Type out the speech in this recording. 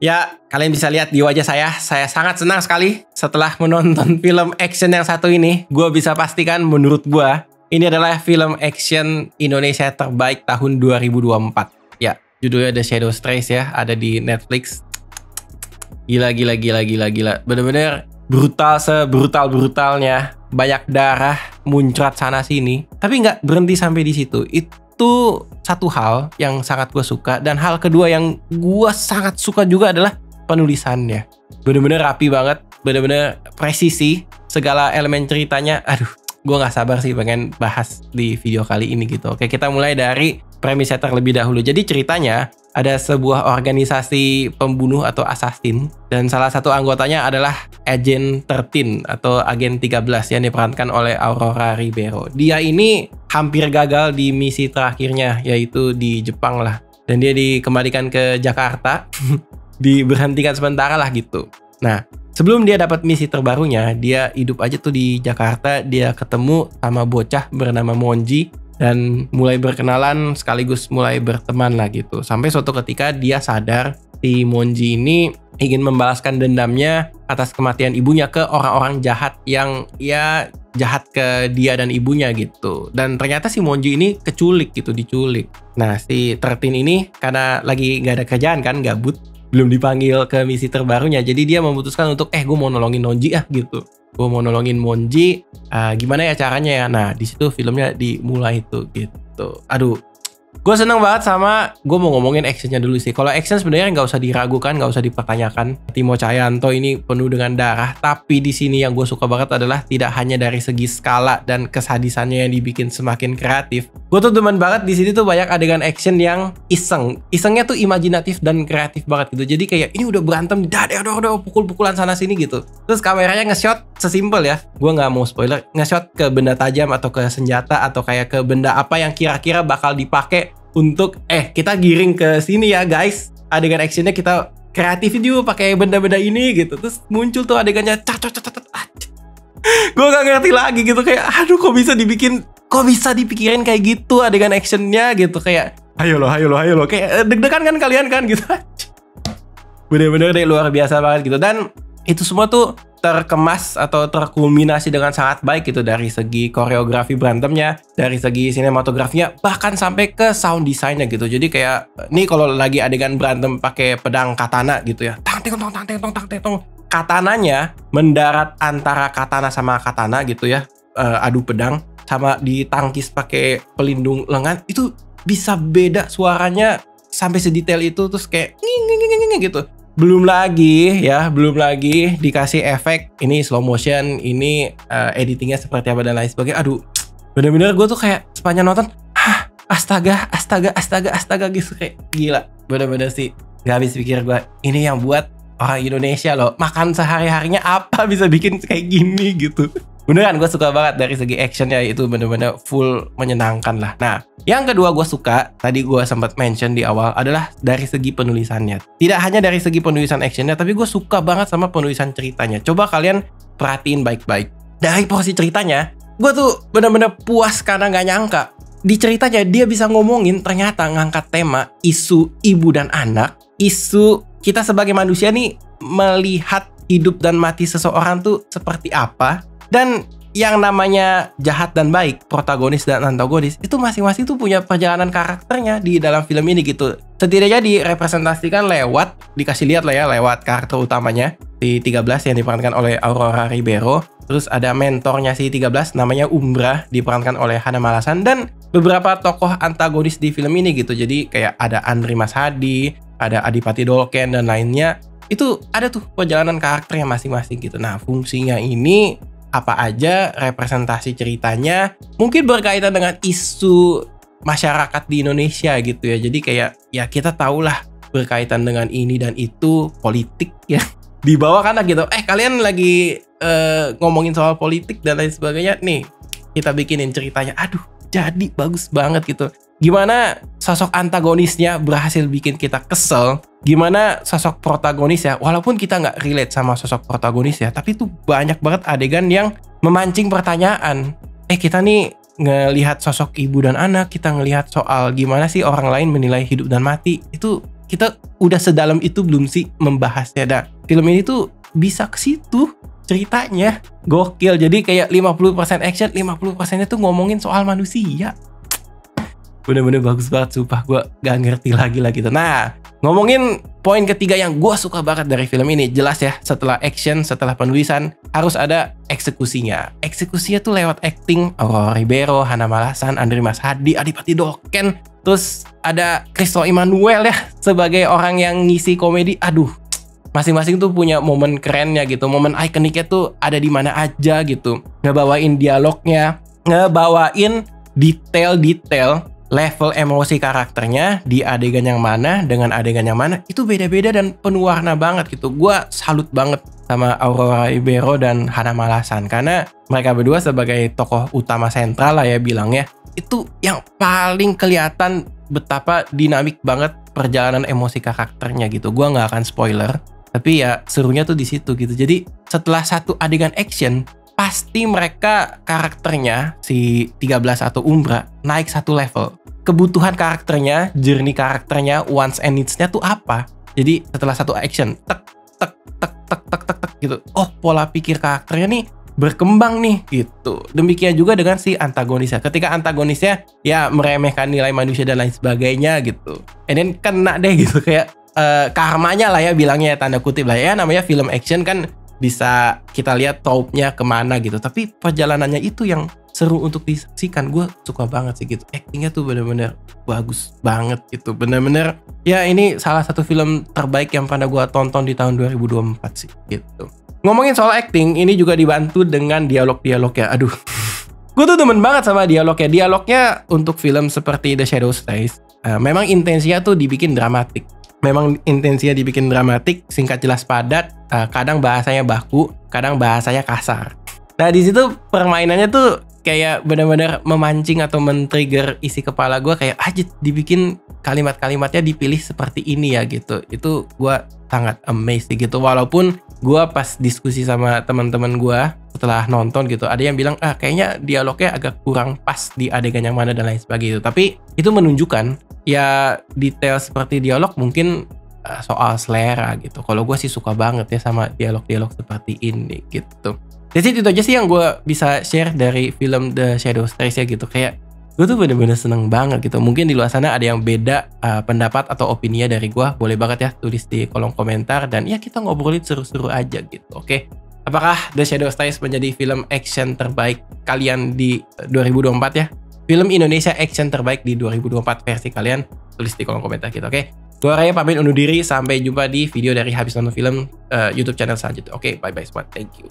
Ya, kalian bisa lihat di wajah saya sangat senang sekali setelah menonton film action yang satu ini. Gue bisa pastikan menurut gue, ini adalah film action Indonesia terbaik tahun 2024. Ya, judulnya The Shadows Trace ya, ada di Netflix. Gila. Bener-bener brutal sebrutal-brutalnya. Banyak darah muncrat sana sini. Tapi nggak berhenti sampai di situ. Itu satu hal yang sangat gue suka. Dan hal kedua yang gue sangat suka juga adalah penulisannya. Bener-bener rapi banget. Bener-bener presisi. Segala elemen ceritanya. Aduh, gue gak sabar sih pengen bahas di video kali ini gitu. Oke, kita mulai dari premisnya terlebih dahulu. Jadi ceritanya ada sebuah organisasi pembunuh atau assassin. Dan salah satu anggotanya adalah Agent 13 atau Agen 13 yang diperankan oleh Aurora Ribeiro. Dia ini hampir gagal di misi terakhirnya, yaitu di Jepang lah. Dan dia dikembalikan ke Jakarta, diberhentikan sementara lah gitu. Nah, sebelum dia dapat misi terbarunya, dia hidup aja tuh di Jakarta. Dia ketemu sama bocah bernama Monji dan mulai berkenalan sekaligus mulai berteman lah gitu. Sampai suatu ketika dia sadar si Monji ini ingin membalaskan dendamnya atas kematian ibunya ke orang-orang jahat yang ya jahat ke dia dan ibunya gitu. Dan ternyata si Monji ini diculik. Nah, si 13 ini karena lagi gak ada kerjaan kan, gabut, belum dipanggil ke misi terbarunya. Jadi dia memutuskan untuk gue mau nolongin Monji gitu. Gue mau nolongin Monji, gimana ya caranya ya? Nah, di situ filmnya dimulai tuh gitu. Aduh, gue seneng banget sama, gue mau ngomongin actionnya dulu sih. Kalau action sebenarnya nggak usah diragukan, nggak usah dipertanyakan. Timo Cahyanto ini penuh dengan darah, tapi di sini yang gue suka banget adalah tidak hanya dari segi skala dan kesadisannya yang dibikin semakin kreatif. Gue tuh demen banget di sini tuh banyak adegan action yang isengnya tuh imajinatif dan kreatif banget gitu. Jadi kayak ini udah berantem, udah pukul-pukulan sana sini gitu. Terus kameranya nge-shot sesimpel ya, gue nggak mau spoiler, nge-shot ke benda tajam atau ke senjata atau kayak ke benda apa yang kira-kira bakal dipakai untuk kita giring ke sini ya guys. Adegan actionnya kita kreatifin juga pakai benda-benda ini gitu. Terus muncul tuh adegannya gue gak ngerti lagi gitu, kayak aduh kok bisa dipikirin kayak gitu adegan actionnya gitu. Kayak ayo lo kayak deg-degan kan kalian kan gitu. Bener-bener deh luar biasa banget gitu. Dan itu semua tuh terkemas atau terkulminasi dengan sangat baik gitu, dari segi koreografi berantemnya, dari segi sinematografinya, bahkan sampai ke sound design-nya gitu. Jadi kayak nih kalau lagi adegan berantem pakai pedang katana gitu ya, tang tong, katananya mendarat antara katana sama katana gitu ya, adu pedang sama ditangkis pakai pelindung lengan, itu bisa beda suaranya sampai sedetail itu. Terus kayak nging gitu. Belum lagi dikasih efek ini slow motion, ini editingnya seperti apa dan lain sebagainya. Aduh, bener-bener gue tuh kayak sepanjang nonton astaga gitu, kayak gila. Bener-bener sih gak habis pikir gue, ini yang buat orang Indonesia loh, makan sehari-harinya apa bisa bikin kayak gini gitu. Beneran gue suka banget dari segi actionnya, itu bener-bener full menyenangkan lah. Nah, yang kedua gue suka, tadi gue sempat mention di awal, adalah dari segi penulisannya. Tidak hanya dari segi penulisan actionnya, tapi gue suka banget sama penulisan ceritanya. Coba kalian perhatiin baik-baik. Dari porsi ceritanya, gue tuh bener-bener puas karena gak nyangka. Di ceritanya dia bisa ngomongin, ternyata ngangkat tema isu ibu dan anak, isu kita sebagai manusia nih melihat hidup dan mati seseorang tuh seperti apa. Dan yang namanya jahat dan baik, protagonis dan antagonis, itu masing-masing tuh punya perjalanan karakternya di dalam film ini gitu. Setidaknya direpresentasikan dikasih lihat lah ya, lewat karakter utamanya, si 13 yang diperankan oleh Aurora Ribeiro. Terus ada mentornya si 13 namanya Umbra, diperankan oleh Hana Malasan. Dan beberapa tokoh antagonis di film ini gitu. Jadi kayak ada Andri Mas Hadi, ada Adipati Dolken dan lainnya. Itu ada tuh perjalanan karakternya masing-masing gitu. Nah, fungsinya ini apa aja, representasi ceritanya mungkin berkaitan dengan isu masyarakat di Indonesia gitu ya. Jadi kayak ya kita tahulah berkaitan dengan ini dan itu, politik ya dibawakan lah gitu. Kalian lagi ngomongin soal politik dan lain sebagainya nih, kita bikinin ceritanya. Aduh, jadi bagus banget gitu. Gimana sosok antagonisnya berhasil bikin kita kesel, gimana sosok protagonis ya, walaupun kita nggak relate sama sosok protagonis ya, tapi tuh banyak banget adegan yang memancing pertanyaan. Kita nih ngelihat sosok ibu dan anak, kita ngelihat soal gimana sih orang lain menilai hidup dan mati, itu kita udah sedalam itu belum sih membahasnya. Nah, film ini tuh bisa ke situ ceritanya. Gokil. Jadi kayak 50% action, 50%-nya tuh ngomongin soal manusia. Bener-bener bagus banget, sumpah. Gue gak ngerti lagi lah gitu. Nah, ngomongin poin ketiga yang gue suka banget dari film ini. Jelas ya, setelah action, setelah penulisan, harus ada eksekusinya. Eksekusinya tuh lewat acting Aurora Ribeiro, Hana Malasan, Andre Mas Hadi, Adipati Dolken. Terus ada Christo Emmanuel ya, sebagai orang yang ngisi komedi. Aduh, masing-masing tuh punya momen kerennya gitu. Momen ikoniknya tuh ada di mana aja gitu. Ngebawain dialognya, ngebawain detail-detail level emosi karakternya di adegan yang mana dengan adegan yang mana itu beda-beda dan penuh warna banget gitu. Gua salut banget sama Aurora Ribeiro dan Hana Malasan karena mereka berdua sebagai tokoh utama sentral lah ya bilangnya, itu yang paling kelihatan betapa dinamik banget perjalanan emosi karakternya gitu. Gua nggak akan spoiler, tapi ya serunya tuh di situ gitu. Jadi setelah satu adegan action pasti mereka karakternya si 13 atau Umbra naik satu level. Kebutuhan karakternya, journey karakternya, wants and needs-nya tuh apa? Jadi setelah satu action, tek tek tek tek tek tek tek gitu. Oh, pola pikir karakternya nih berkembang nih gitu. Demikian juga dengan si antagonisnya. Ketika antagonisnya ya meremehkan nilai manusia dan lain sebagainya gitu. And then kena deh gitu kayak karmanya lah ya bilangnya tanda kutip lah ya, namanya film action kan bisa kita lihat trope-nya kemana gitu. Tapi perjalanannya itu yang seru untuk disaksikan. Gue suka banget sih gitu. Actingnya tuh bener-bener bagus banget gitu. Bener-bener ya ini salah satu film terbaik yang pernah gue tonton di tahun 2024 sih gitu. Ngomongin soal acting, ini juga dibantu dengan dialog-dialognya. Aduh, gue tuh demen banget sama dialognya. Dialognya untuk film seperti The Shadows Days memang intensinya tuh dibikin dramatik. Singkat jelas padat, kadang bahasanya baku, kadang bahasanya kasar. Nah di situ permainannya tuh kayak benar-benar memancing atau men-trigger isi kepala gue kayak aja dibikin kalimat-kalimatnya dipilih seperti ini ya gitu. Itu gue sangat amazed gitu. Walaupun gue pas diskusi sama teman-teman gue setelah nonton gitu, ada yang bilang kayaknya dialognya agak kurang pas di adegan yang mana dan lain sebagainya. Tapi itu menunjukkan ya detail seperti dialog mungkin soal selera gitu. Kalau gue sih suka banget ya sama dialog-dialog seperti ini gitu. Jadi itu aja sih yang gue bisa share dari film The Shadows Days ya gitu. Kayak gue tuh bener-bener seneng banget gitu. Mungkin di luar sana ada yang beda pendapat atau opini dari gue. Boleh banget ya tulis di kolom komentar. Dan ya kita ngobrolin seru-seru aja gitu. Oke. Apakah The Shadows Days menjadi film action terbaik kalian di 2024 ya? Film Indonesia action terbaik di 2024 versi kalian? Tulis di kolom komentar gitu, oke? Gue Raya pamit undur diri. Sampai jumpa di video dari Habis Nonton Film YouTube channel selanjutnya. Oke, bye-bye semua. Thank you.